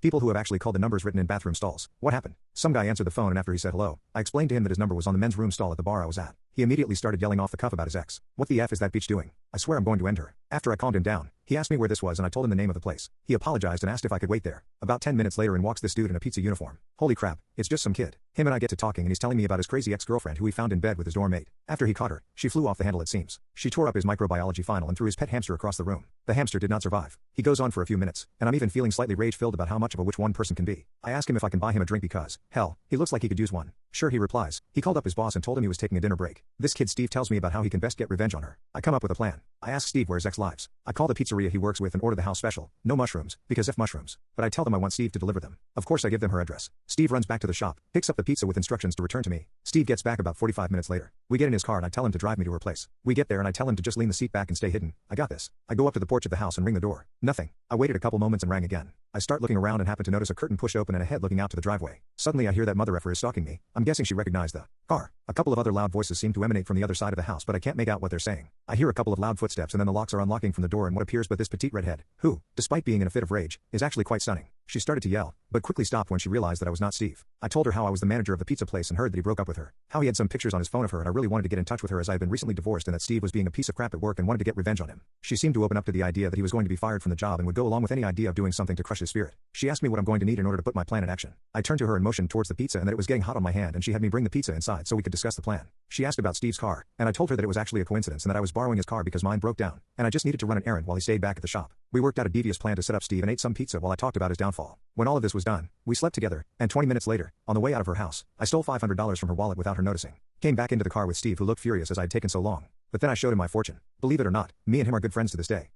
People who have actually called the numbers written in bathroom stalls. What happened? Some guy answered the phone and after he said hello, I explained to him that his number was on the men's room stall at the bar I was at. He immediately started yelling off the cuff about his ex. What the F is that bitch doing? I swear I'm going to end her. After I calmed him down, he asked me where this was and I told him the name of the place. He apologized and asked if I could wait there. About 10 minutes later in walks this dude in a pizza uniform. Holy crap, it's just some kid. Him and I get to talking and he's telling me about his crazy ex-girlfriend who he found in bed with his dorm mate. After he caught her, she flew off the handle it seems. She tore up his microbiology final and threw his pet hamster across the room. The hamster did not survive. He goes on for a few minutes, and I'm even feeling slightly rage-filled about how much of a witch one person can be. I ask him if I can buy him a drink because, hell, he looks like he could use one. Sure, he replies. He called up his boss and told him he was taking a dinner break. This kid Steve tells me about how he can best get revenge on her. I come up with a plan. I ask Steve where his ex lives. I call the pizzeria he works with and order the house special. No mushrooms, because F mushrooms. But I tell them I want Steve to deliver them. Of course I give them her address. Steve runs back to the shop, picks up the pizza with instructions to return to me. Steve gets back about 45 minutes later. We get in his car and I tell him to drive me to her place. We get there and I tell him to just lean the seat back and stay hidden. I got this. I go up to the porch of the house and ring the door. Nothing. I waited a couple moments and rang again. I start looking around and happen to notice a curtain pushed open and a head looking out to the driveway. Suddenly I hear that mother effer is stalking me. I'm guessing she recognized the car. A couple of other loud voices seem to emanate from the other side of the house but I can't make out what they're saying. I hear a couple of loud footsteps and then the locks are unlocking from the door and what appears but this petite redhead, who, despite being in a fit of rage, is actually quite stunning. She started to yell, but quickly stopped when she realized that I was not Steve. I told her how I was the manager of the pizza place and heard that he broke up with her. How he had some pictures on his phone of her and I really wanted to get in touch with her as I had been recently divorced and that Steve was being a piece of crap at work and wanted to get revenge on him. She seemed to open up to the idea that he was going to be fired from the job and would go along with any idea of doing something to crush his spirit. She asked me what I'm going to need in order to put my plan in action. I turned to her and motioned towards the pizza and that it was getting hot on my hand and she had me bring the pizza inside so we could discuss the plan. She asked about Steve's car, and I told her that it was actually a coincidence and that I was borrowing his car because mine broke down, and I just needed to run an errand while he stayed back at the shop. We worked out a devious plan to set up Steve and ate some pizza while I talked about his downfall. When all of this was done, we slept together, and 20 minutes later, on the way out of her house, I stole $500 from her wallet without her noticing. Came back into the car with Steve who looked furious as I had taken so long. But then I showed him my fortune. Believe it or not, me and him are good friends to this day.